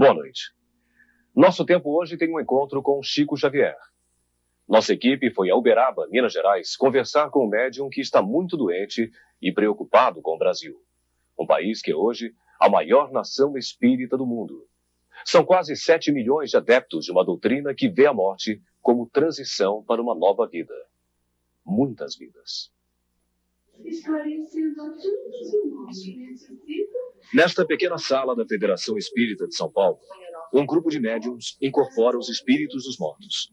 Boa noite. Nosso tempo hoje tem um encontro com Chico Xavier. Nossa equipe foi a Uberaba, Minas Gerais, conversar com um médium que está muito doente e preocupado com o Brasil. Um país que é hoje a maior nação espírita do mundo. São quase 7 milhões de adeptos de uma doutrina que vê a morte como transição para uma nova vida. Muitas vidas. Nesta pequena sala da Federação Espírita de São Paulo, um grupo de médiums incorpora os espíritos dos mortos.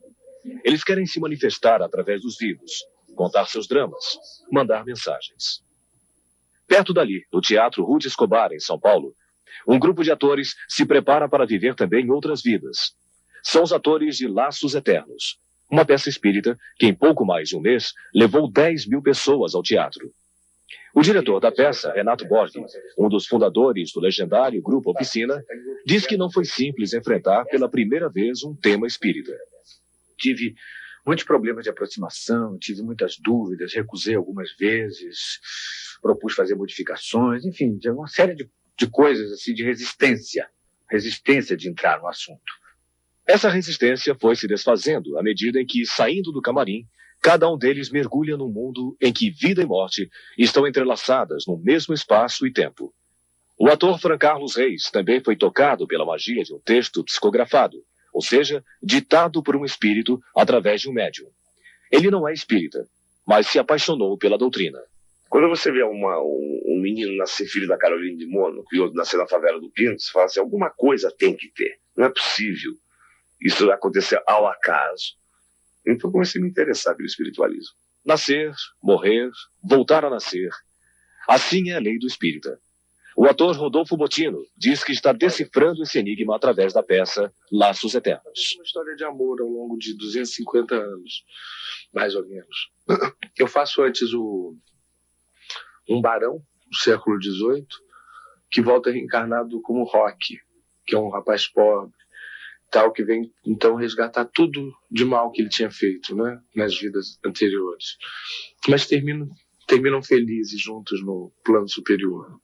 Eles querem se manifestar através dos vivos, contar seus dramas, mandar mensagens. Perto dali, no Teatro Ruth Escobar, em São Paulo, um grupo de atores se prepara para viver também outras vidas. São os atores de Laços Eternos, uma peça espírita que em pouco mais de um mês levou 10 mil pessoas ao teatro. O diretor da peça, Renato Borghi, um dos fundadores do legendário Grupo Oficina, diz que não foi simples enfrentar pela primeira vez um tema espírita. Tive muitos problemas de aproximação, tive muitas dúvidas, recusei algumas vezes, propus fazer modificações, enfim, uma série de coisas assim, de resistência de entrar no assunto. Essa resistência foi se desfazendo à medida em que, saindo do camarim, cada um deles mergulha num mundo em que vida e morte estão entrelaçadas no mesmo espaço e tempo. O ator Fran Carlos Reis também foi tocado pela magia de um texto psicografado, ou seja, ditado por um espírito através de um médium. Ele não é espírita, mas se apaixonou pela doutrina. Quando você vê um menino nascer filho da Carolina de Mônaco e outro nascer na favela do Pinto, você fala assim, alguma coisa tem que ter. Não é possível isso acontecer ao acaso. Então comecei a me interessar pelo espiritualismo. Nascer, morrer, voltar a nascer. Assim é a lei do espírita. O ator Rodolfo Botino diz que está decifrando esse enigma através da peça Laços Eternos. É uma história de amor ao longo de 250 anos, mais ou menos. Eu faço antes um barão, do século XVIII, que volta reencarnado como Roque, que é um rapaz pobre, tal, que vem então resgatar tudo de mal que ele tinha feito, né, nas vidas anteriores. Mas terminam felizes juntos no plano superior.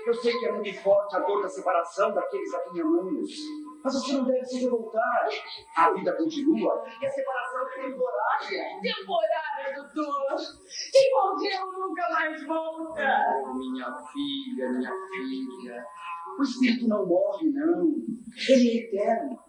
Eu sei que é muito forte a dor da separação daqueles a quem amamos, mas você não deve se revoltar. A vida continua e a separação é temporária. Temporária, doutor. Quem morreu nunca mais volta. Oh, minha filha. O espírito não morre, não. Ele é eterno.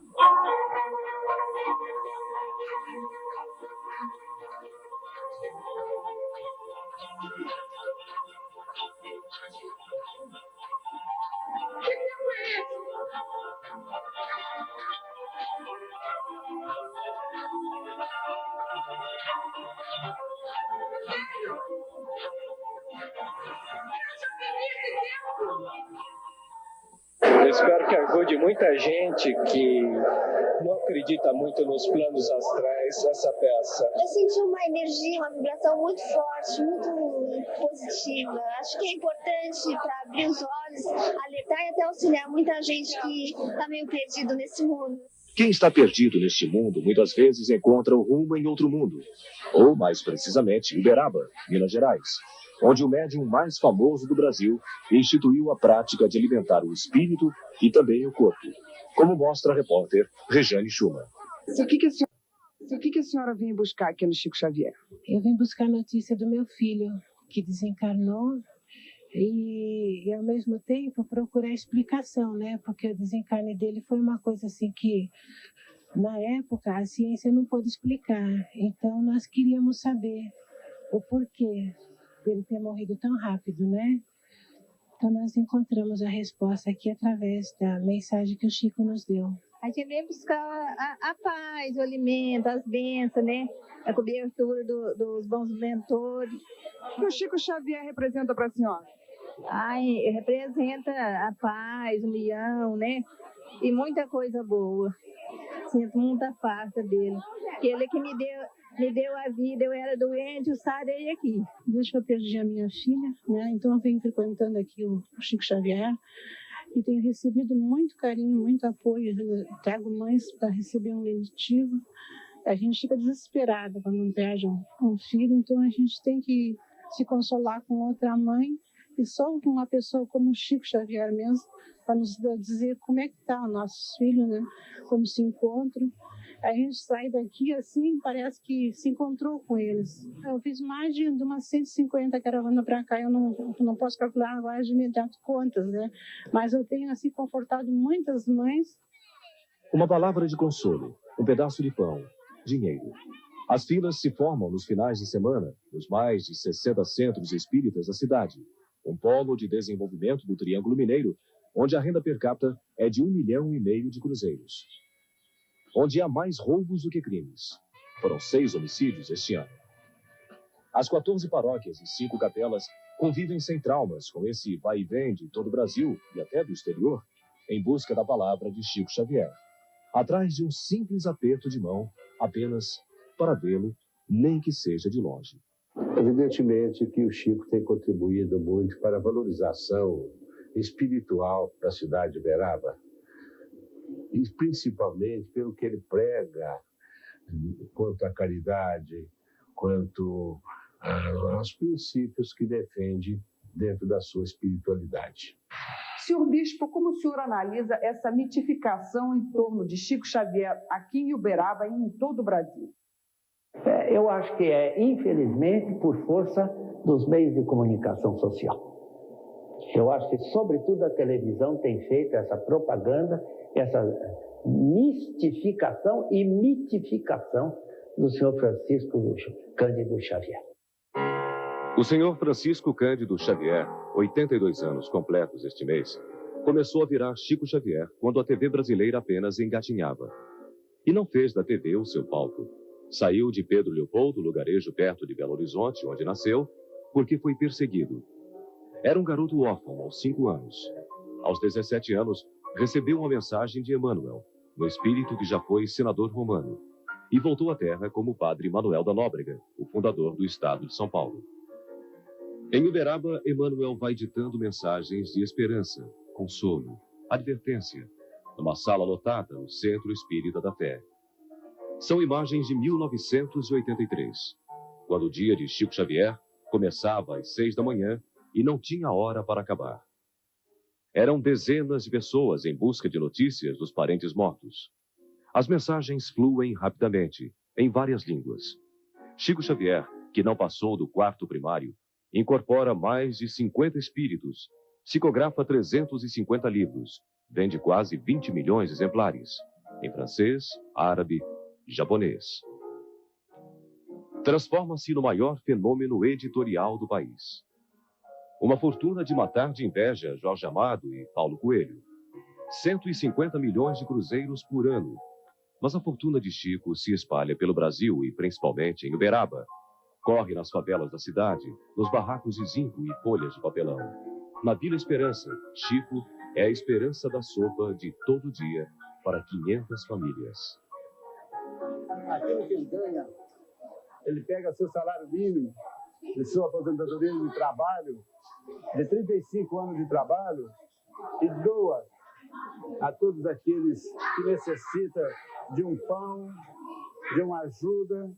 Eu espero que ajude muita gente que não acredita muito nos planos astrais, essa peça. Eu senti uma energia, uma vibração muito forte, muito positiva. Acho que é importante para abrir os olhos, alertar e até auxiliar muita gente que está meio perdido nesse mundo. Quem está perdido neste mundo muitas vezes encontra o rumo em outro mundo, ou mais precisamente Uberaba, Minas Gerais, onde o médium mais famoso do Brasil instituiu a prática de alimentar o espírito e também o corpo, como mostra a repórter Rejane Schumann. O que a senhora vem buscar aqui no Chico Xavier? Eu vim buscar notícia do meu filho, que desencarnou, e ao mesmo tempo procurar explicação, né? Porque o desencarne dele foi uma coisa assim que, na época, a ciência não pôde explicar. Então, nós queríamos saber o porquê dele ter morrido tão rápido, né? Então, nós encontramos a resposta aqui através da mensagem que o Chico nos deu. A gente vem buscar a paz, o alimento, as bênçãos, né? A cobertura dos bons mentores. O que o Chico Xavier representa para a senhora? Representa a paz, união, né? E muita coisa boa. Sinto muita falta dele. Porque ele que me deu a vida, eu era doente, eu sarei aqui. Desde que eu perdi a minha filha, né? Então eu venho frequentando aqui o Chico Xavier e tenho recebido muito carinho, muito apoio. Eu trago mães para receber um lenitivo. A gente fica desesperada quando não perde um filho, então a gente tem que se consolar com outra mãe E só uma pessoa como o Chico Xavier mesmo, para nos dizer como é que está os nossos filhos, né? Como se encontram. A gente sai daqui assim, parece que se encontrou com eles. Eu fiz mais de umas 150 caravanas para cá, eu não posso calcular agora de imediato contas, né? Mas eu tenho assim confortado muitas mães. Uma palavra de consolo, um pedaço de pão, dinheiro. As filas se formam nos finais de semana, nos mais de 60 centros espíritas da cidade. Um polo de desenvolvimento do Triângulo Mineiro, onde a renda per capita é de 1,5 milhão de cruzeiros. Onde há mais roubos do que crimes. Foram 6 homicídios este ano. As 14 paróquias e 5 capelas convivem sem traumas com esse vai e vem de todo o Brasil e até do exterior, em busca da palavra de Chico Xavier. Atrás de um simples aperto de mão, apenas para vê-lo, nem que seja de longe. Evidentemente que o Chico tem contribuído muito para a valorização espiritual da cidade de Uberaba, e principalmente pelo que ele prega quanto à caridade, quanto aos princípios que defende dentro da sua espiritualidade. Senhor Bispo, como o senhor analisa essa mitificação em torno de Chico Xavier aqui em Uberaba e em todo o Brasil? Eu acho que é, infelizmente, por força dos meios de comunicação social. Eu acho que, sobretudo, a televisão tem feito essa propaganda, essa mistificação e mitificação do senhor Francisco Cândido Xavier. O senhor Francisco Cândido Xavier, 82 anos completos este mês, começou a virar Chico Xavier quando a TV brasileira apenas engatinhava. E não fez da TV o seu palco. Saiu de Pedro Leopoldo, lugarejo perto de Belo Horizonte, onde nasceu, porque foi perseguido. Era um garoto órfão aos 5 anos. Aos 17 anos, recebeu uma mensagem de Emmanuel, no espírito que já foi senador romano, e voltou à terra como padre Manuel da Nóbrega, o fundador do estado de São Paulo. Em Uberaba, Emmanuel vai ditando mensagens de esperança, consolo, advertência, numa sala lotada no Centro Espírita da Fé. São imagens de 1983, quando o dia de Chico Xavier começava às 6 da manhã e não tinha hora para acabar. Eram dezenas de pessoas em busca de notícias dos parentes mortos. As mensagens fluem rapidamente, em várias línguas. Chico Xavier, que não passou do 4º primário, incorpora mais de 50 espíritos, psicografa 350 livros, vende quase 20 milhões de exemplares, em francês, árabe e japonês. Transforma-se no maior fenômeno editorial do país. Uma fortuna de matar de inveja Jorge Amado e Paulo Coelho. 150 milhões de cruzeiros por ano. Mas a fortuna de Chico se espalha pelo Brasil e principalmente em Uberaba. Corre nas favelas da cidade, nos barracos de zinco e folhas de papelão. Na Vila Esperança, Chico é a esperança da sopa de todo dia para 500 famílias. Aquilo que ele ganha, ele pega seu salário mínimo, de sua aposentadoria de trabalho, de 35 anos de trabalho, e doa a todos aqueles que necessitam de um pão, de uma ajuda.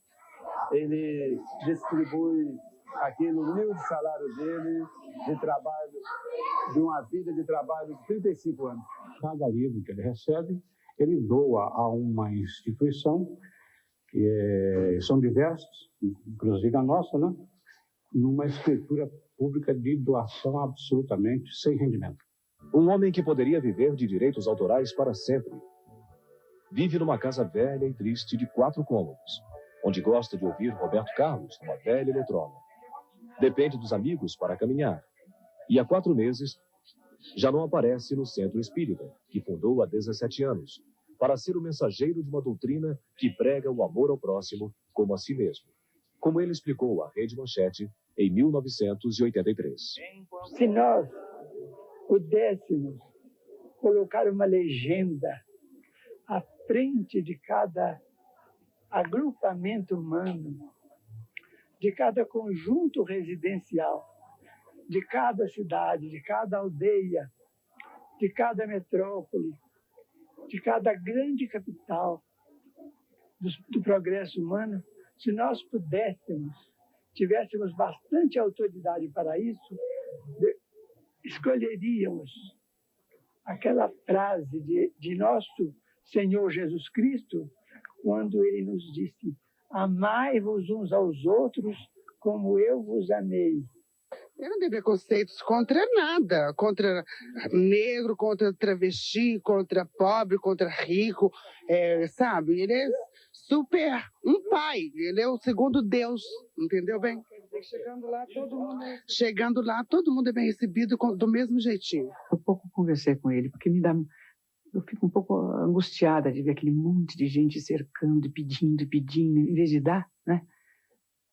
Ele distribui aquele humilde salário dele, de trabalho, de uma vida de trabalho de 35 anos. Cada livro que ele recebe, ele doa a uma instituição, que são diversos, inclusive a nossa, né? Numa escritura pública de doação absolutamente sem rendimento. Um homem que poderia viver de direitos autorais para sempre. Vive numa casa velha e triste de 4 cômodos, onde gosta de ouvir Roberto Carlos numa velha eletrônica. Depende dos amigos para caminhar. E há 4 meses já não aparece no Centro Espírita, que fundou há 17 anos, para ser o mensageiro de uma doutrina que prega o amor ao próximo como a si mesmo, como ele explicou à Rede Manchete em 1983. Se nós pudéssemos colocar uma legenda à frente de cada agrupamento humano, de cada conjunto residencial, de cada cidade, de cada aldeia, de cada metrópole, de cada grande capital do progresso humano, se nós pudéssemos, tivéssemos bastante autoridade para isso, escolheríamos aquela frase de nosso Senhor Jesus Cristo, quando ele nos disse: amai-vos uns aos outros como eu vos amei. Eu não tenho preconceitos contra nada, contra negro, contra travesti, contra pobre, contra rico, sabe? Ele é super um pai, ele é o segundo Deus, entendeu bem? Chegando lá, todo mundo é bem recebido do mesmo jeitinho. Eu pouco conversei com ele, porque eu fico um pouco angustiada de ver aquele monte de gente cercando, pedindo, em vez de dar, né?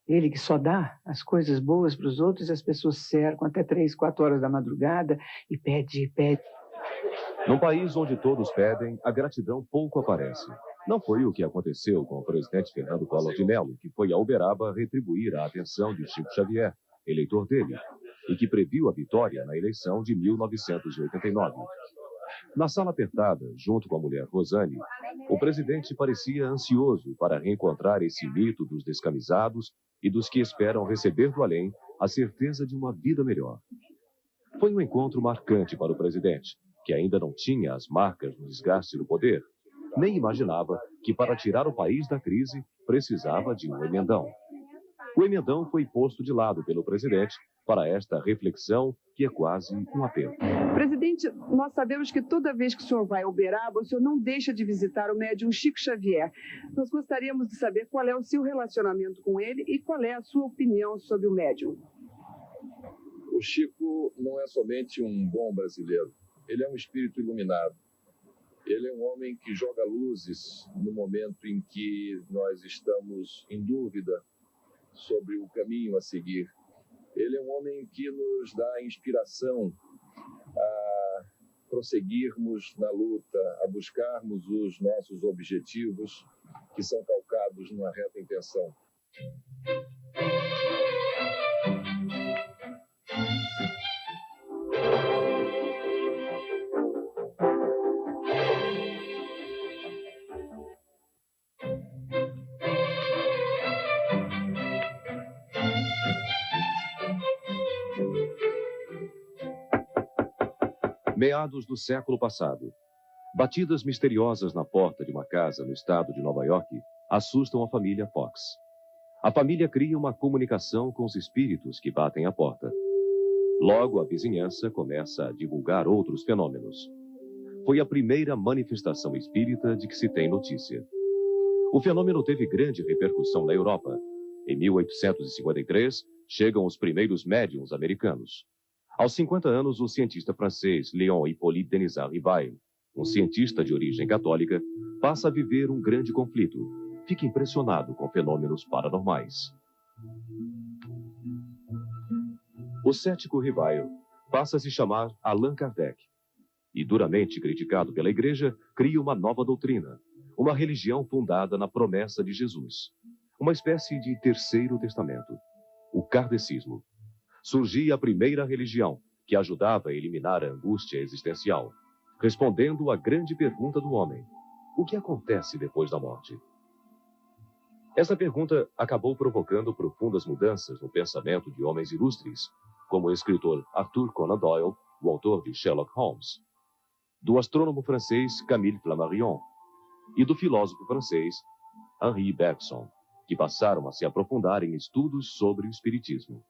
Ele que só dá as coisas boas para os outros, as pessoas cercam até 3, 4 horas da madrugada e pede. Num país onde todos pedem, a gratidão pouco aparece. Não foi o que aconteceu com o presidente Fernando Collor de Mello, que foi a Uberaba retribuir a atenção de Chico Xavier, eleitor dele, e que previu a vitória na eleição de 1989. Na sala apertada, junto com a mulher Rosane, o presidente parecia ansioso para reencontrar esse mito dos descamisados e dos que esperam receber do além a certeza de uma vida melhor. Foi um encontro marcante para o presidente, que ainda não tinha as marcas do desgaste do poder, nem imaginava que para tirar o país da crise precisava de um emendão. O emendão foi posto de lado pelo presidente para esta reflexão que é quase um apelo. Presidente, nós sabemos que toda vez que o senhor vai a Uberaba, o senhor não deixa de visitar o médium Chico Xavier. Nós gostaríamos de saber qual é o seu relacionamento com ele e qual é a sua opinião sobre o médium. O Chico não é somente um bom brasileiro, ele é um espírito iluminado. Ele é um homem que joga luzes no momento em que nós estamos em dúvida sobre o caminho a seguir. Ele é um homem que nos dá inspiração a prosseguirmos na luta, a buscarmos os nossos objetivos, que são calcados numa reta intenção. Meados do século passado. Batidas misteriosas na porta de uma casa no estado de Nova York assustam a família Fox. A família cria uma comunicação com os espíritos que batem à porta. Logo, a vizinhança começa a divulgar outros fenômenos. Foi a primeira manifestação espírita de que se tem notícia. O fenômeno teve grande repercussão na Europa. Em 1853, chegam os primeiros médiuns americanos. Aos 50 anos, o cientista francês Léon Hippolyte Denisard Rivail, um cientista de origem católica, passa a viver um grande conflito. Fica impressionado com fenômenos paranormais. O cético Rivail passa a se chamar Allan Kardec e, duramente criticado pela Igreja, cria uma nova doutrina, uma religião fundada na promessa de Jesus, uma espécie de terceiro testamento, o kardecismo. Surgia a primeira religião, que ajudava a eliminar a angústia existencial, respondendo à grande pergunta do homem: o que acontece depois da morte? Essa pergunta acabou provocando profundas mudanças no pensamento de homens ilustres, como o escritor Arthur Conan Doyle, o autor de Sherlock Holmes, do astrônomo francês Camille Flammarion e do filósofo francês Henri Bergson, que passaram a se aprofundar em estudos sobre o espiritismo.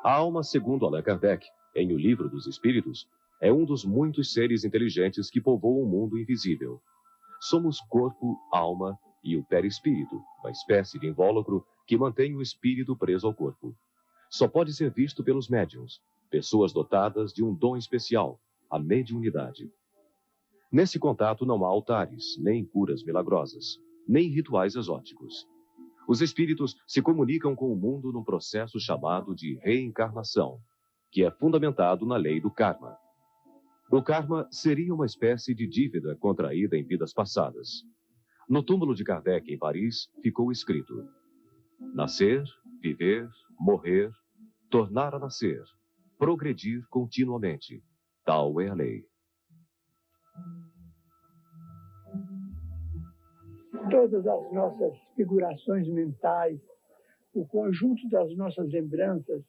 A alma, segundo Allan Kardec, em O Livro dos Espíritos, é um dos muitos seres inteligentes que povoam o mundo invisível. Somos corpo, alma e o perispírito, uma espécie de invólucro que mantém o espírito preso ao corpo. Só pode ser visto pelos médiuns, pessoas dotadas de um dom especial, a mediunidade. Nesse contato não há altares, nem curas milagrosas, nem rituais exóticos. Os espíritos se comunicam com o mundo num processo chamado de reencarnação, que é fundamentado na lei do karma. O karma seria uma espécie de dívida contraída em vidas passadas. No túmulo de Kardec, em Paris, ficou escrito: nascer, viver, morrer, tornar a nascer, progredir continuamente. Tal é a lei. Todas as nossas figurações mentais, o conjunto das nossas lembranças,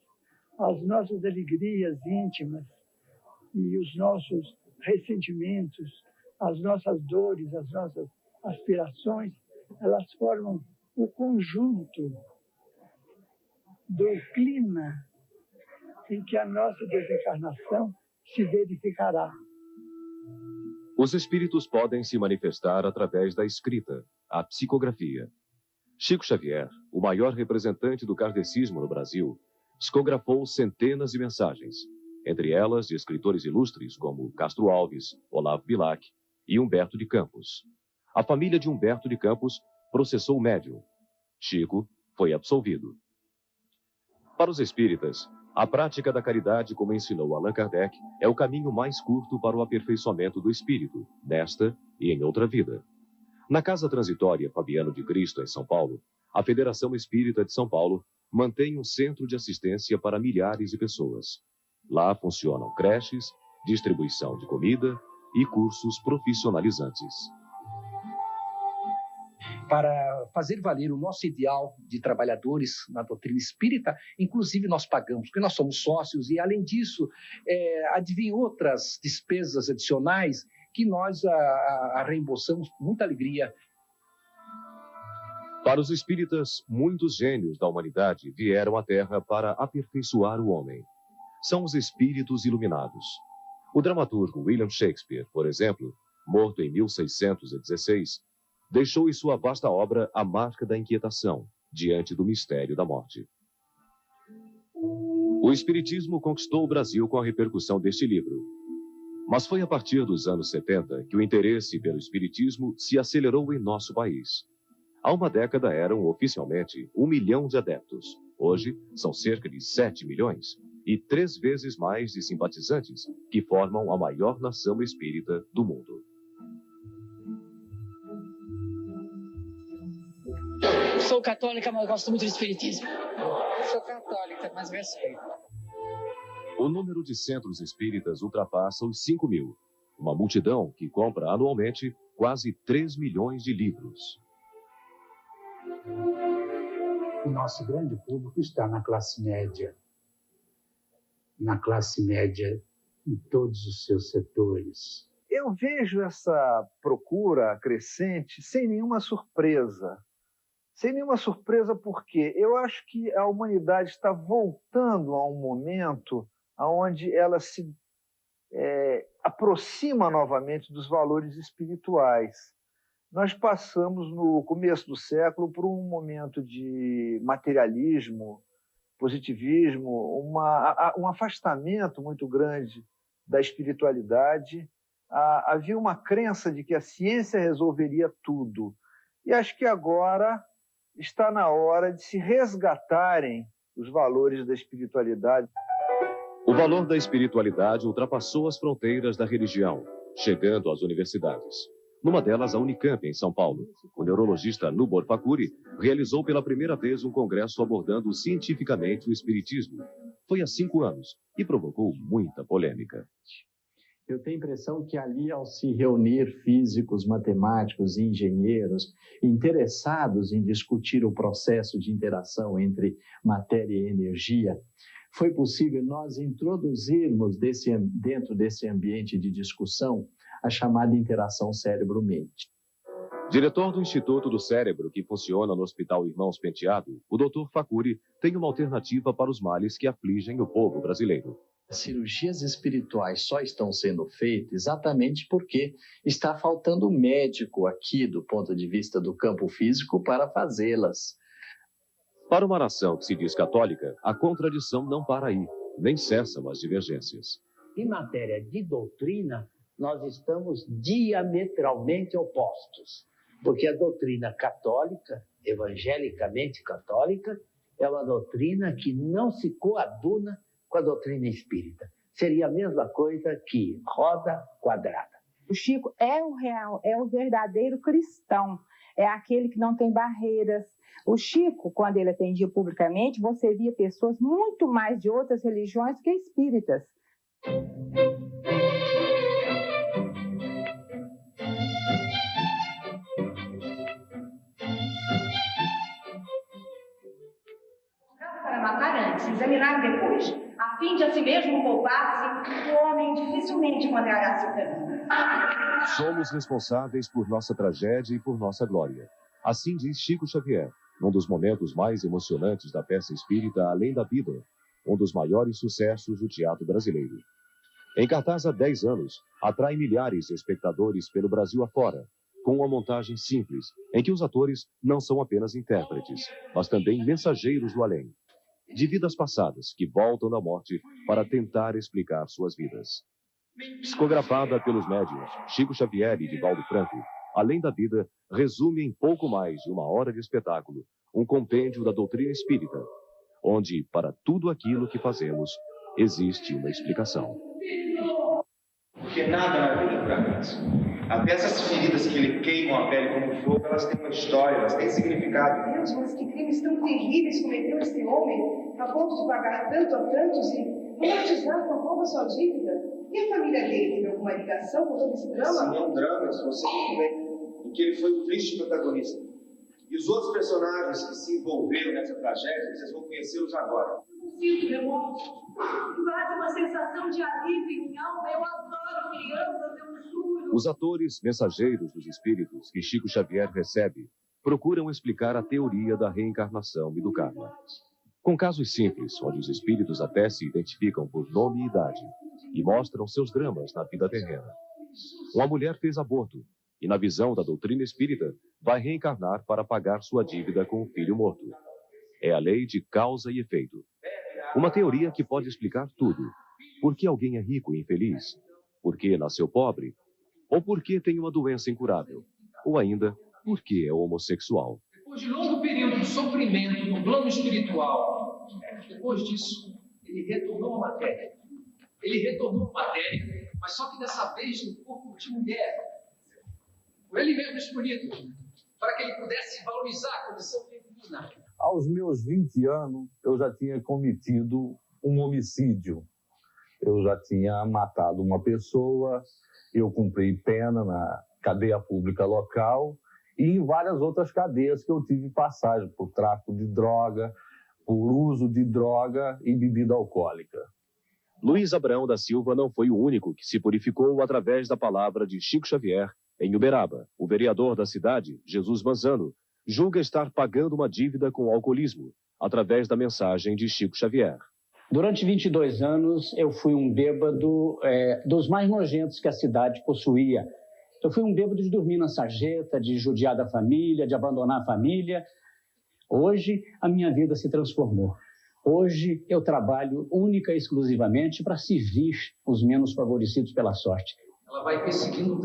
as nossas alegrias íntimas e os nossos ressentimentos, as nossas dores, as nossas aspirações, elas formam o conjunto do clima em que a nossa desencarnação se verificará. Os espíritos podem se manifestar através da escrita, a psicografia. Chico Xavier, o maior representante do kardecismo no Brasil, psicografou centenas de mensagens, entre elas de escritores ilustres como Castro Alves, Olavo Bilac e Humberto de Campos. A família de Humberto de Campos processou o médium. Chico foi absolvido. Para os espíritas, a prática da caridade, como ensinou Allan Kardec, é o caminho mais curto para o aperfeiçoamento do espírito, nesta e em outra vida. Na Casa Transitória Fabiano de Cristo, em São Paulo, a Federação Espírita de São Paulo mantém um centro de assistência para milhares de pessoas. Lá funcionam creches, distribuição de comida e cursos profissionalizantes. Para fazer valer o nosso ideal de trabalhadores na doutrina espírita, inclusive nós pagamos, porque nós somos sócios e, além disso, advêm outras despesas adicionais que nós reembolsamos com muita alegria. Para os espíritas, muitos gênios da humanidade vieram à Terra para aperfeiçoar o homem. São os espíritos iluminados. O dramaturgo William Shakespeare, por exemplo, morto em 1616, deixou em sua vasta obra a marca da inquietação diante do mistério da morte. O Espiritismo conquistou o Brasil com a repercussão deste livro. Mas foi a partir dos anos 70 que o interesse pelo Espiritismo se acelerou em nosso país. Há uma década eram oficialmente 1 milhão de adeptos. Hoje são cerca de 7 milhões e 3 vezes mais de simpatizantes que formam a maior nação espírita do mundo. Sou católica, mas gosto muito de espiritismo. Sou católica, mas respeito. O número de centros espíritas ultrapassa os 5 mil. Uma multidão que compra anualmente quase 3 milhões de livros. O nosso grande público está na classe média. Na classe média em todos os seus setores. Eu vejo essa procura crescente sem nenhuma surpresa. Sem nenhuma surpresa, porque eu acho que a humanidade está voltando a um momento onde ela se aproxima novamente dos valores espirituais. Nós passamos, no começo do século, por um momento de materialismo, positivismo, um afastamento muito grande da espiritualidade. Havia uma crença de que a ciência resolveria tudo. E acho que agora está na hora de se resgatarem os valores da espiritualidade. O valor da espiritualidade ultrapassou as fronteiras da religião, chegando às universidades. Numa delas, a Unicamp, em São Paulo. O neurologista Nubor Fakuri realizou pela primeira vez um congresso abordando cientificamente o espiritismo. Foi há 5 anos e provocou muita polêmica. Eu tenho a impressão que ali, ao se reunir físicos, matemáticos e engenheiros interessados em discutir o processo de interação entre matéria e energia, foi possível nós introduzirmos dentro desse ambiente de discussão a chamada interação cérebro-mente. Diretor do Instituto do Cérebro, que funciona no Hospital Irmãos Penteado, o Dr. Fakuri tem uma alternativa para os males que afligem o povo brasileiro. As cirurgias espirituais só estão sendo feitas exatamente porque está faltando médico aqui, do ponto de vista do campo físico, para fazê-las. Para uma nação que se diz católica, a contradição não para aí, nem cessam as divergências. Em matéria de doutrina, nós estamos diametralmente opostos, porque a doutrina católica, evangelicamente católica, é uma doutrina que não se coaduna com a doutrina espírita. Seria a mesma coisa que roda quadrada. O Chico é o real, é o verdadeiro cristão, é aquele que não tem barreiras. O Chico, quando ele atendia publicamente, você via pessoas muito mais de outras religiões do que espíritas. Para matar examinar antes, examinar depois, a fim de a si mesmo poupar-se, o homem dificilmente encontrará seu caminho. Somos responsáveis por nossa tragédia e por nossa glória. Assim diz Chico Xavier, num dos momentos mais emocionantes da peça espírita Além da Vida, um dos maiores sucessos do teatro brasileiro. Em cartaz há 10 anos, atrai milhares de espectadores pelo Brasil afora, com uma montagem simples, em que os atores não são apenas intérpretes, mas também mensageiros do além, de vidas passadas que voltam da morte para tentar explicar suas vidas. Psicografada pelos médiuns Chico Xavier e Divaldo Franco, Além da Vida resume em pouco mais de 1 hora de espetáculo um compêndio da doutrina espírita, onde, para tudo aquilo que fazemos, existe uma explicação. Porque nada na vida é por acaso. Até essas feridas que lhe queimam a pele como fogo, elas têm uma história, elas têm significado. Deus, mas que crimes tão terríveis cometeu este homem, a ponto de pagar tanto a tantos e amortizar com uma só dívida? E a família dele teve alguma ligação com todo esse drama? Sim, é um drama, isso você muito bem, em que ele foi o triste protagonista. E os outros personagens que se envolveram nessa tragédia, vocês vão conhecê-los agora. Eu sinto remorso. Invade uma sensação de alívio em minha alma. Eu adoro crianças, eu juro. Os atores mensageiros dos espíritos que Chico Xavier recebe procuram explicar a teoria da reencarnação e do karma. Com casos simples, onde os espíritos até se identificam por nome e idade e mostram seus dramas na vida terrena. Uma mulher fez aborto e, na visão da doutrina espírita, vai reencarnar para pagar sua dívida com o filho morto. É a lei de causa e efeito. Uma teoria que pode explicar tudo. Por que alguém é rico e infeliz? Por que nasceu pobre? Ou por que tem uma doença incurável? Ou ainda, por que é homossexual? Depois de longo período de sofrimento no plano espiritual, depois disso, ele retornou à matéria. Ele retornou à matéria, mas só que dessa vez no corpo de mulher. Por ele mesmo escolhido, para que ele pudesse valorizar a condição feminina. Aos meus 20 anos, eu já tinha cometido um homicídio. Eu já tinha matado uma pessoa, eu cumpri pena na cadeia pública local e em várias outras cadeias que eu tive passagem por tráfico de droga, por uso de droga e bebida alcoólica. Luiz Abraão da Silva não foi o único que se purificou através da palavra de Chico Xavier. Em Uberaba, o vereador da cidade, Jesus Manzano, julga estar pagando uma dívida com o alcoolismo, através da mensagem de Chico Xavier. Durante 22 anos, eu fui um bêbado dos mais nojentos que a cidade possuía. Eu fui um bêbado de dormir na sarjeta, de judiar da família, de abandonar a família. Hoje, a minha vida se transformou. Hoje, eu trabalho única e exclusivamente para servir os menos favorecidos pela sorte. Ela vai perseguindo um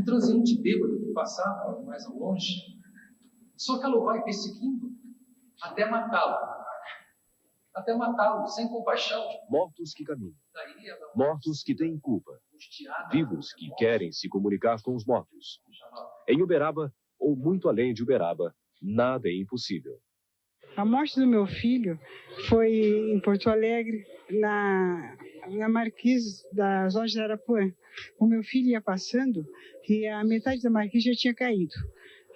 transeunte bêbado que passava mais ao longe. Só que ela o vai perseguindo até matá-lo. Até matá-lo, sem compaixão. Mortos que caminham. Mortos que têm culpa. Vivos que querem se comunicar com os mortos. Em Uberaba, ou muito além de Uberaba, nada é impossível. A morte do meu filho foi em Porto Alegre, na marquise da zona de Arapuã. O meu filho ia passando e a metade da marquise já tinha caído.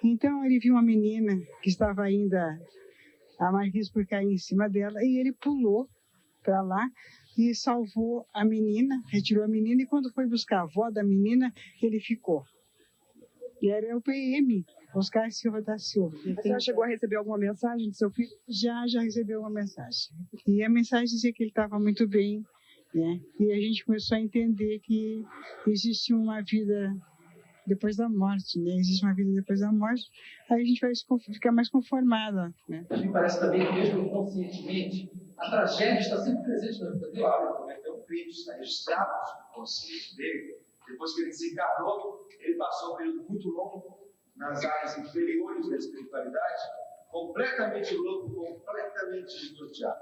Então ele viu uma menina que estava ainda a marquise por cair em cima dela e ele pulou para lá e salvou a menina, retirou a menina e quando foi buscar a avó da menina, ele ficou. E era o PM, Oscar Silva da Silva. A senhora chegou a receber alguma mensagem do seu filho? Já recebeu uma mensagem. E a mensagem dizia que ele estava muito bem, né? E a gente começou a entender que existe uma vida depois da morte, né? Existe uma vida depois da morte. Aí a gente vai ficar mais conformada, né? A mim parece também que mesmo inconscientemente, a tragédia está sempre presente na vida dele. Claro, ele cometeu crimes, está registrado no consciente dele. Depois que ele desencarnou, ele passou um período muito longo nas áreas inferiores da espiritualidade, completamente louco, completamente desnorteado.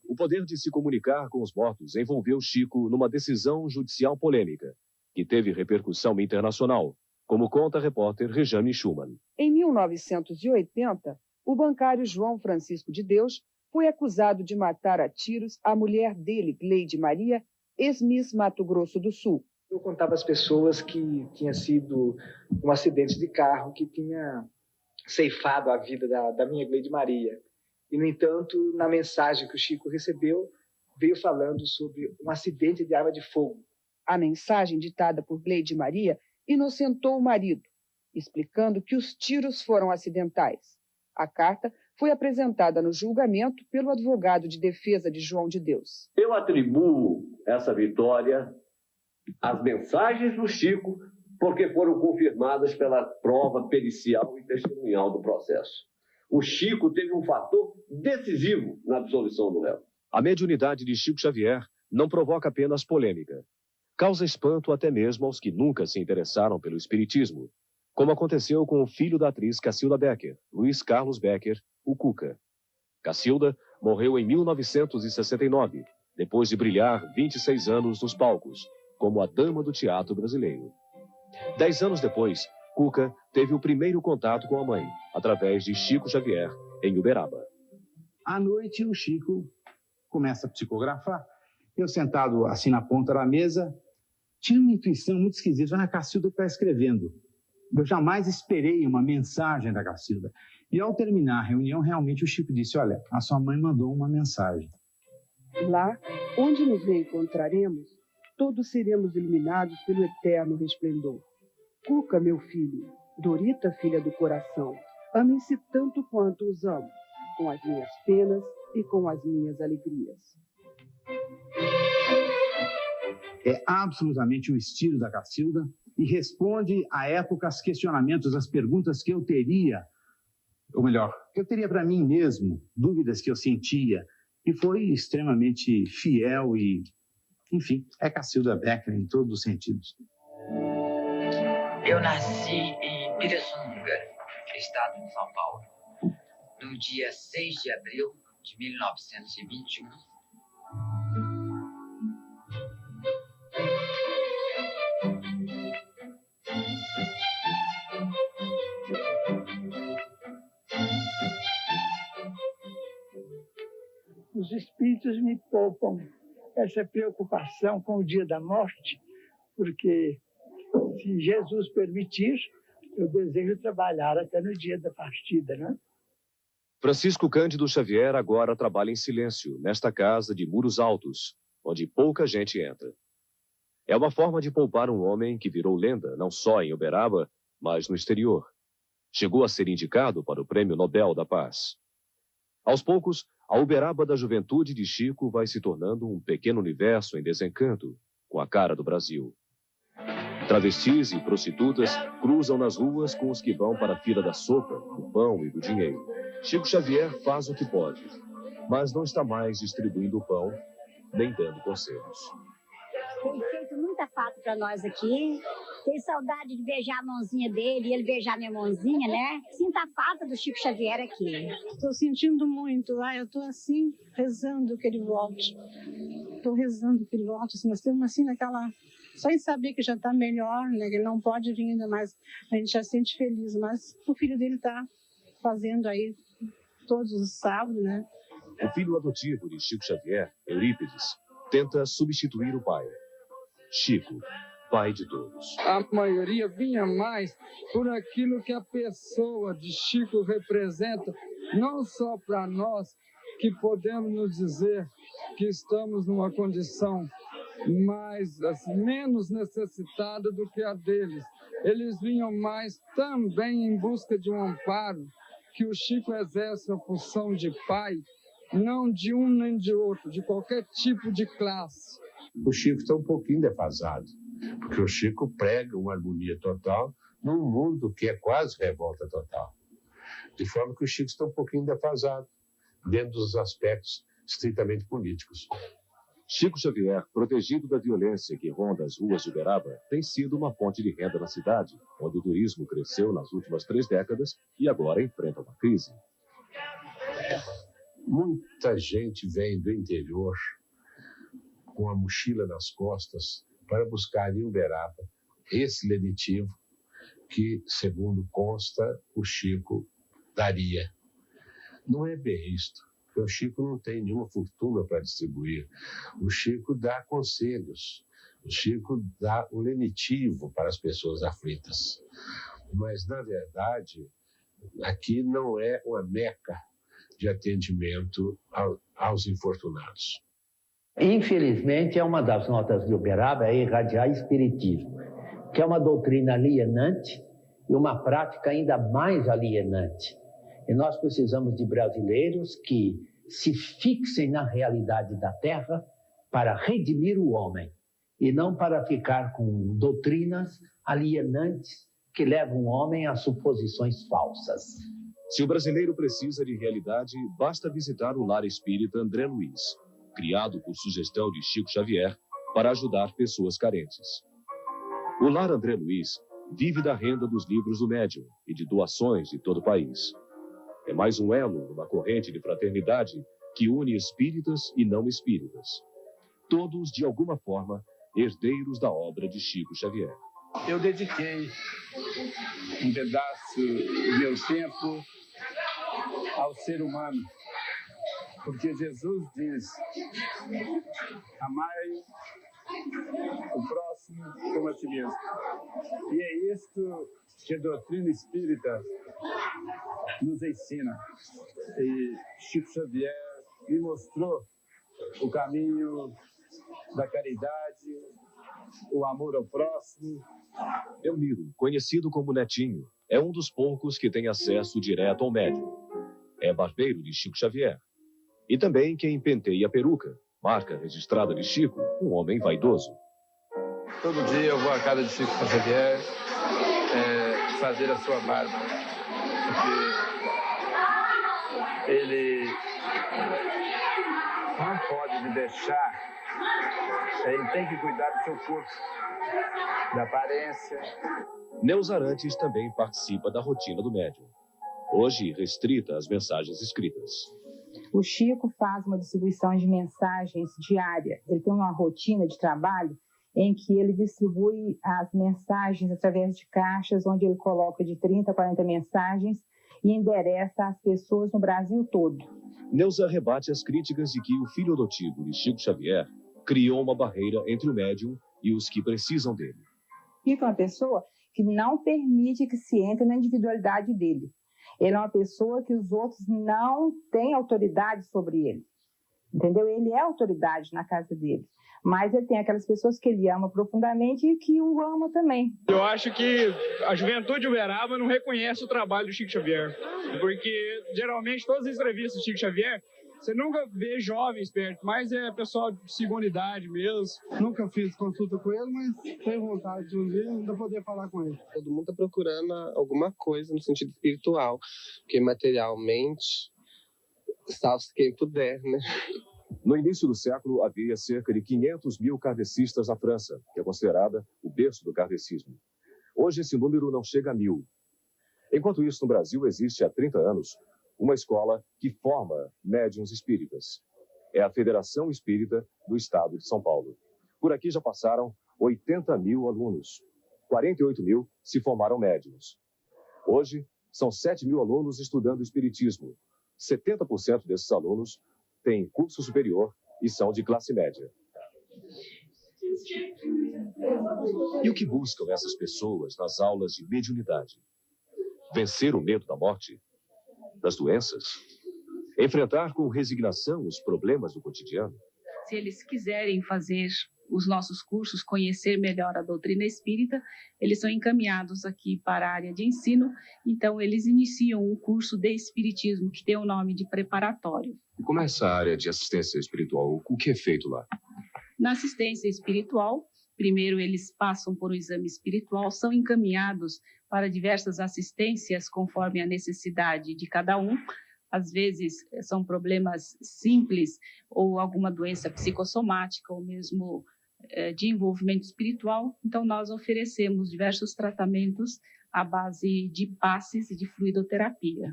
O poder de se comunicar com os mortos envolveu Chico numa decisão judicial polêmica, que teve repercussão internacional, como conta a repórter Rejane Schumann. Em 1980, o bancário João Francisco de Deus foi acusado de matar a tiros a mulher dele, Gleide Maria, ex-Miss Mato Grosso do Sul. Eu contava às pessoas que tinha sido um acidente de carro que tinha ceifado a vida da minha Gleide Maria. E, no entanto, na mensagem que o Chico recebeu, veio falando sobre um acidente de arma de fogo. A mensagem ditada por Gleide Maria inocentou o marido, explicando que os tiros foram acidentais. A carta foi apresentada no julgamento pelo advogado de defesa de João de Deus. Eu atribuo essa vitória às mensagens do Chico, porque foram confirmadas pela prova pericial e testemunhal do processo. O Chico teve um fator decisivo na absolvição do réu. A mediunidade de Chico Xavier não provoca apenas polêmica. Causa espanto até mesmo aos que nunca se interessaram pelo espiritismo, como aconteceu com o filho da atriz Cacilda Becker, Luiz Carlos Becker, o Cuca. Cacilda morreu em 1969, depois de brilhar 26 anos nos palcos, como a dama do teatro brasileiro. 10 anos depois, Cuca teve o primeiro contato com a mãe, através de Chico Xavier, em Uberaba. À noite, o Chico começa a psicografar. Eu sentado assim na ponta da mesa, tinha uma intuição muito esquisita. A Cacilda está escrevendo. Eu jamais esperei uma mensagem da Cacilda. E ao terminar a reunião, realmente o Chico disse: olha, a sua mãe mandou uma mensagem. Lá, onde nos reencontraremos, todos seremos iluminados pelo eterno resplendor. Cuca, meu filho, Dorita, filha do coração, amem-se tanto quanto os amo, com as minhas penas e com as minhas alegrias. É absolutamente o estilo da Cacilda e responde, à época, aos questionamentos, às perguntas que eu teria, ou melhor, eu teria para mim mesmo, dúvidas que eu sentia, e foi extremamente fiel e, enfim, é Cacilda Becker em todos os sentidos. Eu nasci em Pirassununga, estado de São Paulo, no dia 6 de abril de 1921. Os espíritos me poupam essa preocupação com o dia da morte, porque, se Jesus permitir, eu desejo trabalhar até no dia da partida, né? Francisco Cândido Xavier agora trabalha em silêncio, nesta casa de muros altos, onde pouca gente entra. É uma forma de poupar um homem que virou lenda, não só em Uberaba, mas no exterior. Chegou a ser indicado para o Prêmio Nobel da Paz. Aos poucos, a Uberaba da juventude de Chico vai se tornando um pequeno universo em desencanto, com a cara do Brasil. Travestis e prostitutas cruzam nas ruas com os que vão para a fila da sopa, do pão e do dinheiro. Chico Xavier faz o que pode, mas não está mais distribuindo o pão, nem dando conselhos. Tem feito muita falta para nós aqui. Tenho saudade de beijar a mãozinha dele e ele beijar minha mãozinha, né? Sinto a falta do Chico Xavier aqui. Estou sentindo muito. Eu estou assim, rezando que ele volte. Estou rezando que ele volte. Assim, nós estamos assim naquela... Só em saber que já está melhor, né? Que ele não pode vir ainda mais. A gente já se sente feliz. Mas o filho dele está fazendo aí todos os sábados, né? O filho adotivo de Chico Xavier, Eurípides, tenta substituir o pai. Chico, pai de todos. A maioria vinha mais por aquilo que a pessoa de Chico representa, não só para nós, que podemos nos dizer que estamos numa condição mais, assim, menos necessitada do que a deles. Eles vinham mais também em busca de um amparo, que o Chico exerce a função de pai, não de um nem de outro, de qualquer tipo de classe. O Chico está um pouquinho defasado, porque o Chico prega uma harmonia total num mundo que é quase revolta total. De forma que o Chico está um pouquinho defasado dentro dos aspectos estritamente políticos. Chico Xavier, protegido da violência que ronda as ruas de Uberaba, tem sido uma fonte de renda na cidade, onde o turismo cresceu nas últimas 3 décadas e agora enfrenta uma crise. Muita gente vem do interior com a mochila nas costas para buscar em Uberaba esse lenitivo que, segundo consta, o Chico daria. Não é bem isto, porque o Chico não tem nenhuma fortuna para distribuir. O Chico dá conselhos, o Chico dá o lenitivo para as pessoas aflitas. Mas, na verdade, aqui não é uma meca de atendimento aos infortunados. Infelizmente, é uma das notas de Uberaba é irradiar espiritismo, que é uma doutrina alienante e uma prática ainda mais alienante. E nós precisamos de brasileiros que se fixem na realidade da Terra para redimir o homem, e não para ficar com doutrinas alienantes que levam o homem a suposições falsas. Se o brasileiro precisa de realidade, basta visitar o Lar Espírita André Luiz, criado por sugestão de Chico Xavier para ajudar pessoas carentes. O Lar André Luiz vive da renda dos livros do médium e de doações de todo o país. É mais um elo numa corrente de fraternidade que une espíritas e não espíritas. Todos, de alguma forma, herdeiros da obra de Chico Xavier. Eu dediquei um pedaço do meu tempo ao ser humano, porque Jesus diz: amai o próximo como a ti mesmo. E é isto que a doutrina espírita nos ensina. E Chico Xavier me mostrou o caminho da caridade, o amor ao próximo. Elmiro, conhecido como Netinho, é um dos poucos que tem acesso direto ao médium. É barbeiro de Chico Xavier. E também quem penteia a peruca, marca registrada de Chico, um homem vaidoso. Todo dia eu vou à casa de Chico Xavier fazer a sua barba, porque ele não pode me deixar, ele tem que cuidar do seu corpo, da aparência. Neuza Arantes também participa da rotina do médium, hoje restrita às mensagens escritas. O Chico faz uma distribuição de mensagens diária. Ele tem uma rotina de trabalho em que ele distribui as mensagens através de caixas, onde ele coloca de 30 a 40 mensagens e endereça às pessoas no Brasil todo. Neuza rebate as críticas de que o filho adotivo de Chico Xavier criou uma barreira entre o médium e os que precisam dele. Chico é uma pessoa que não permite que se entre na individualidade dele. Ele é uma pessoa que os outros não têm autoridade sobre ele. Entendeu? Ele é autoridade na casa dele. Mas ele tem aquelas pessoas que ele ama profundamente e que o amam também. Eu acho que a juventude de Uberaba não reconhece o trabalho do Chico Xavier. Porque, geralmente, todas as entrevistas do Chico Xavier, você nunca vê jovens perto, mas é pessoal de segunda idade mesmo. Nunca fiz consulta com ele, mas tenho vontade de um dia ainda poder falar com ele. Todo mundo está procurando alguma coisa no sentido espiritual, porque materialmente, salve-se quem puder, né? No início do século, havia cerca de 500 mil kardecistas na França, que é considerada o berço do kardecismo. Hoje, esse número não chega a 1000. Enquanto isso, no Brasil, existe há 30 anos uma escola que forma médiuns espíritas. É a Federação Espírita do Estado de São Paulo. Por aqui já passaram 80 mil alunos. 48 mil se formaram médiuns. Hoje, são 7 mil alunos estudando espiritismo. 70% desses alunos têm curso superior e são de classe média. E o que buscam essas pessoas nas aulas de mediunidade? Vencer o medo da morte? Das doenças? Enfrentar com resignação os problemas do cotidiano? Se eles quiserem fazer os nossos cursos, conhecer melhor a doutrina espírita, eles são encaminhados aqui para a área de ensino, então eles iniciam um curso de espiritismo, que tem o nome de preparatório. E como é essa área de assistência espiritual? O que é feito lá? Na assistência espiritual, primeiro eles passam por um exame espiritual, são encaminhados para diversas assistências conforme a necessidade de cada um. Às vezes são problemas simples ou alguma doença psicossomática ou mesmo de envolvimento espiritual. Então nós oferecemos diversos tratamentos à base de passes e de fluidoterapia.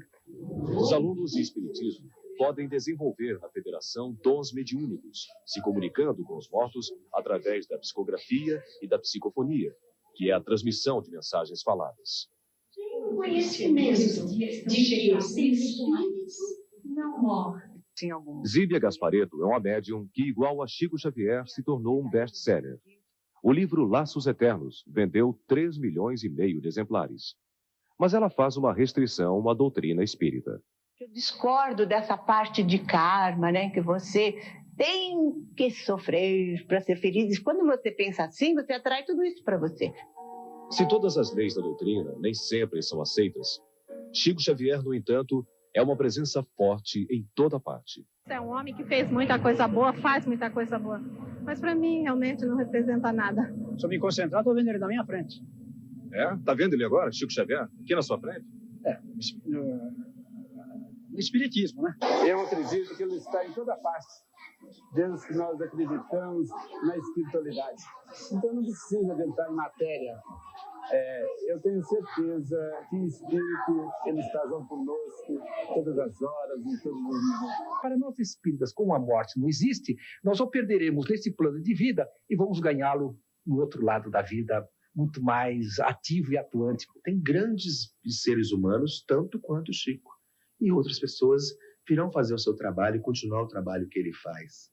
Os alunos de espiritismo podem desenvolver na federação dons mediúnicos, se comunicando com os mortos através da psicografia e da psicofonia, que é a transmissão de mensagens faladas. O conhecimento de que os espíritos não morrem. Zíbia Gasparetto é uma médium que, igual a Chico Xavier, se tornou um best-seller. O livro Laços Eternos vendeu 3,5 milhões de exemplares. Mas ela faz uma restrição à doutrina espírita. Eu discordo dessa parte de karma, né? Que você tem que sofrer para ser feliz. E quando você pensa assim, você atrai tudo isso para você. Se todas as leis da doutrina nem sempre são aceitas, Chico Xavier, no entanto, é uma presença forte em toda parte. É um homem que fez muita coisa boa, faz muita coisa boa. Mas para mim, realmente, não representa nada. Se eu me concentrar, estou vendo ele na minha frente. É? Tá vendo ele agora, Chico Xavier? Aqui na sua frente? É, no espiritismo, né? Eu acredito que ele está em toda parte, desde que nós acreditamos na espiritualidade. Então não precisa de entrar em matéria. Eu tenho certeza que o Espírito ele está junto conosco todas as horas, em todos os momentos. Para nós espíritas, como a morte não existe, nós o perderemos nesse plano de vida e vamos ganhá-lo no outro lado da vida, muito mais ativo e atuante. Tem grandes seres humanos, tanto quanto o Chico. E outras pessoas virão fazer o seu trabalho e continuar o trabalho que ele faz.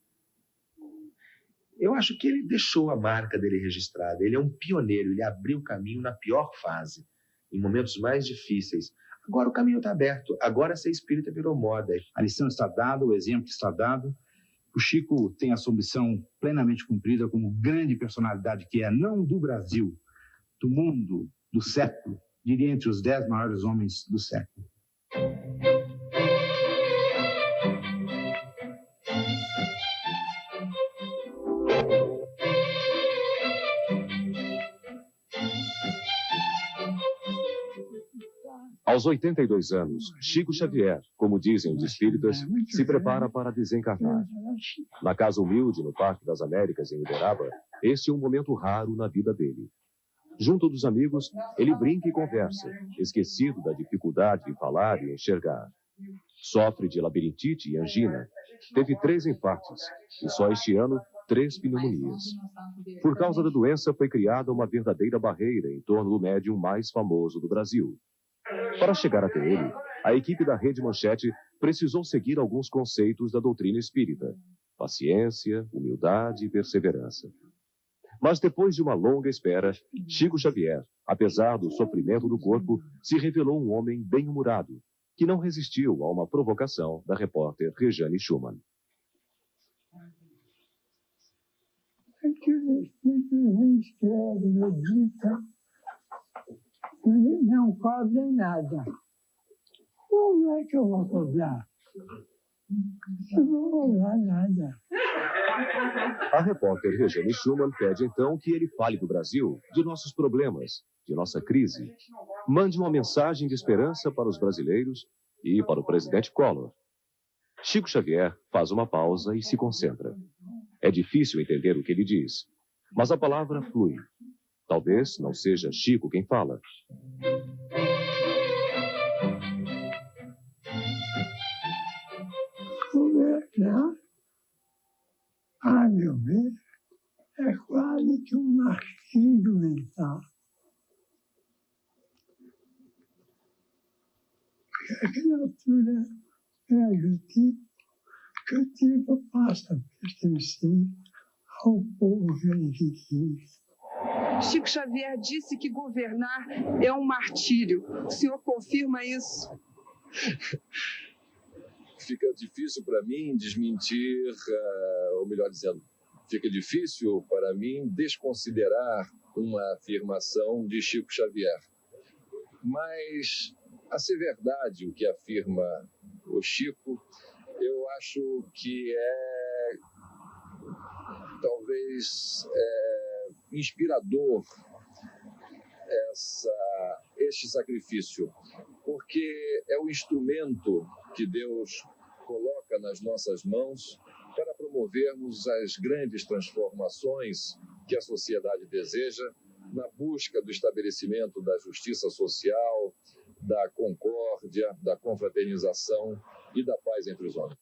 Eu acho que ele deixou a marca dele registrada. Ele é um pioneiro, ele abriu o caminho na pior fase, em momentos mais difíceis. Agora o caminho está aberto, agora ser espírita virou moda. A lição está dada, o exemplo está dado. O Chico tem a sua missão plenamente cumprida como grande personalidade que é, não do Brasil, do mundo, do século, diria entre os 10 maiores homens do século. Aos 82 anos, Chico Xavier, como dizem os espíritas, se prepara para desencarnar. Na casa humilde, no Parque das Américas, em Uberaba, este é um momento raro na vida dele. Junto dos amigos, ele brinca e conversa, esquecido da dificuldade de falar e enxergar. Sofre de labirintite e angina. Teve 3 infartos e só este ano 3 pneumonias. Por causa da doença, foi criada uma verdadeira barreira em torno do médium mais famoso do Brasil. Para chegar até ele, a equipe da Rede Manchete precisou seguir alguns conceitos da doutrina espírita: paciência, humildade e perseverança. Mas depois de uma longa espera, Chico Xavier, apesar do sofrimento do corpo, se revelou um homem bem-humorado, que não resistiu a uma provocação da repórter Rejane Schumann. É que o Espírito escreve, medita, não cobra nada. Como é que eu vou cobrar? Eu não vou cobrar nada. A repórter Rejane Schumann pede então que ele fale do Brasil, de nossos problemas, de nossa crise. Mande uma mensagem de esperança para os brasileiros e para o presidente Collor. Chico Xavier faz uma pausa e se concentra. É difícil entender o que ele diz, mas a palavra flui. Talvez não seja Chico quem fala. Governar, a meu ver, é quase que um martírio mental. Porque a criatura perde o tipo, que o tipo passa a pertencer ao povo que ele quis. Chico Xavier disse que governar é um martírio. O senhor confirma isso? Fica difícil para mim desmentir, ou melhor dizendo, fica difícil para mim desconsiderar uma afirmação de Chico Xavier. Mas, a ser verdade o que afirma o Chico, eu acho que é talvez inspirador este sacrifício, porque é o instrumento que Deus coloca nas nossas mãos para promovermos as grandes transformações que a sociedade deseja na busca do estabelecimento da justiça social, da concórdia, da confraternização e da paz entre os homens.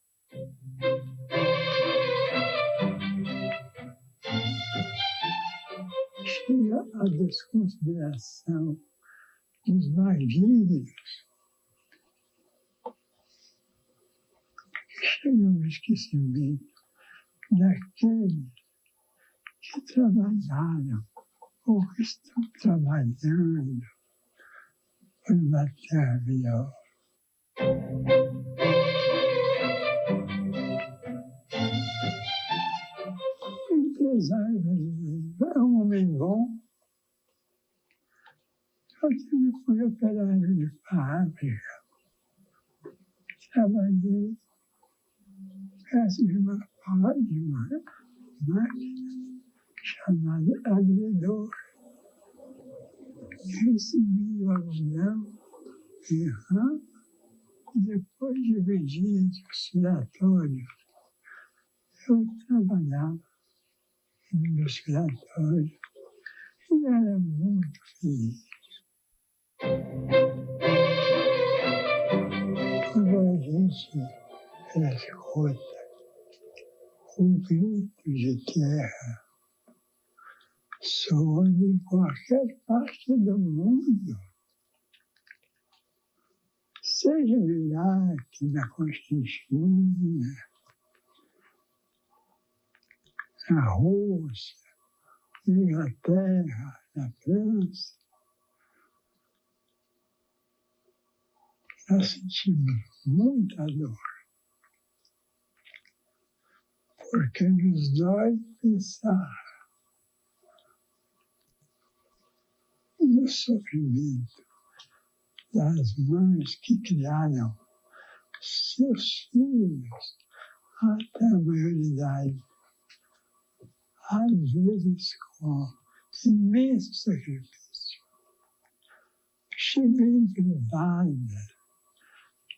Chega a desconsideração dos mais dignos. Chega o esquecimento daqueles que trabalharam ou que estão trabalhando por uma terra melhor. empresário é um homem bom. Eu também fui operário de fábrica. Trabalhei perto de uma máquina chamada agredor. Recebi o algodão em rã e depois dividi entre os tiratórios. Eu trabalhava nos tiratórios e era muito feliz. Quando a gente escuta um grito de guerra soa em qualquer parte do mundo, seja no Iraque, na Constantina, na Rússia, na Inglaterra, na França, nós sentimos muita dor, porque nos dói pensar no sofrimento das mães que criaram seus filhos até a maioridade, às vezes com imenso sacrifício. Cheguei privada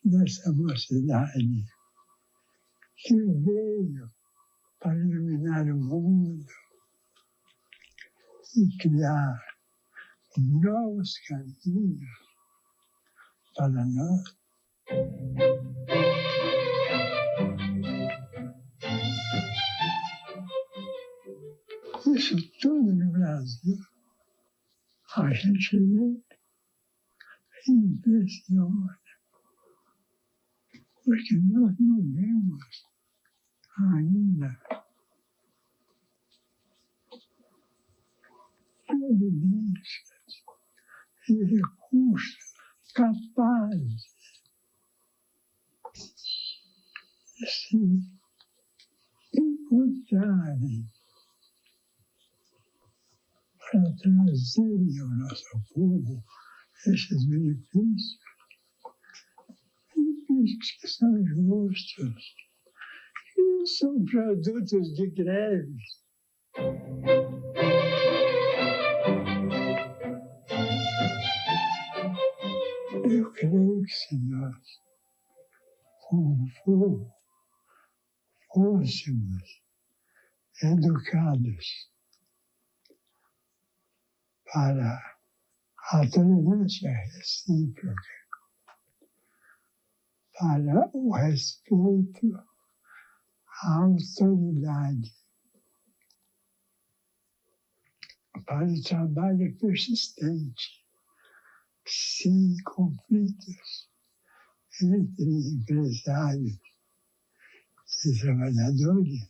dessa mocidade que veio para iluminar o mundo e criar novos caminhos para nós. Isso tudo no Brasil, a gente lê e impressiona, porque nós não vemos ainda evidências e recursos capazes de se encontrarem para trazerem ao nosso povo esses benefícios que são justos, que não são produtos de greve. Eu creio que se nós, como povo, fôssemos educados para a tolerância recíproca, para o respeito à autoridade, para o trabalho persistente, sem conflitos entre empresários e trabalhadores,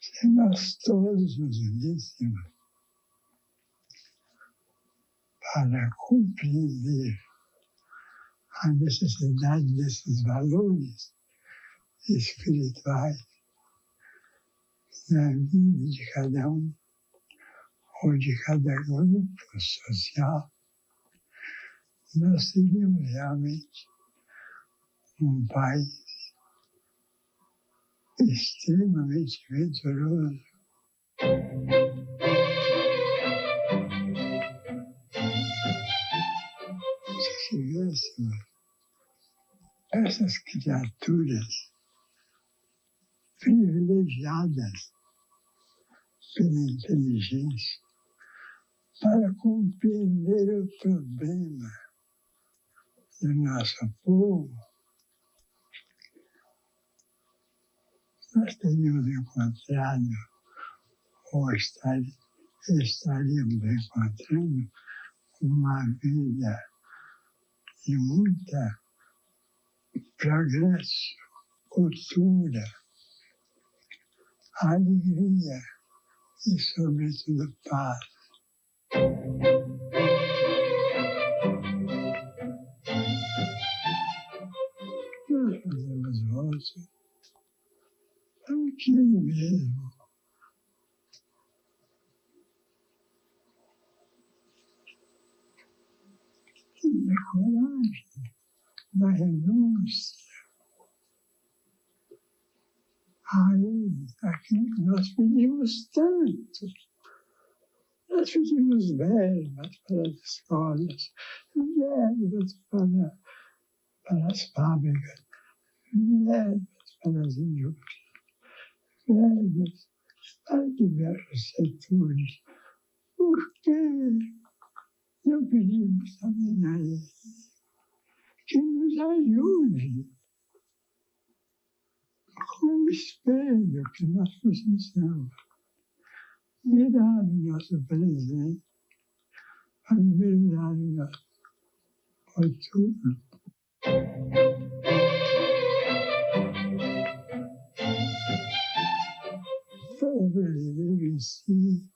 se nós todos nos uníssemos para compreender a necessidade desses valores espirituais na vida de cada um ou de cada grupo social, nós seríamos realmente um país extremamente venturoso. Se tivéssemos essas criaturas privilegiadas pela inteligência para compreender o problema do nosso povo, nós teríamos encontrado, ou estaríamos encontrando, uma vida de muita progresso, cultura, alegria e, sobretudo, paz. Nós fazemos votos para que ele mesmo da coragem, da renúncia a Ele, aquilo que nós pedimos tanto. Nós pedimos verbas para as escolas, verbas para as fábricas, verbas para as indústrias, verbas para diversos setores. Por que não pedimos também a Ele que nos ajude com o espelho que nós precisamos mirar o nosso presente para mirar o nosso futuro. O brasileiro em si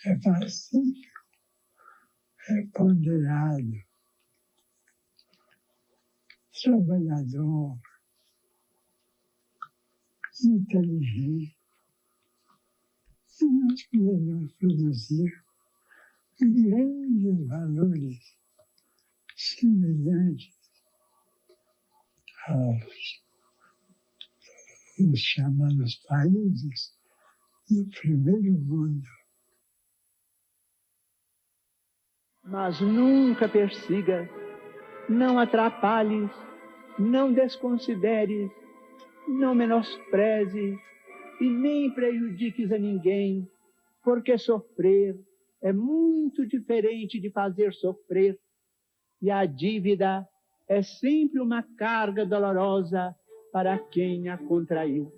é pacífico, é ponderado, trabalhador, inteligente. E nós poderíamos produzir grandes valores semelhantes aos chamados países do primeiro mundo. Mas nunca persigas, não atrapalhes, não desconsideres, não menosprezes e nem prejudiques a ninguém, porque sofrer é muito diferente de fazer sofrer, e a dívida é sempre uma carga dolorosa para quem a contraiu.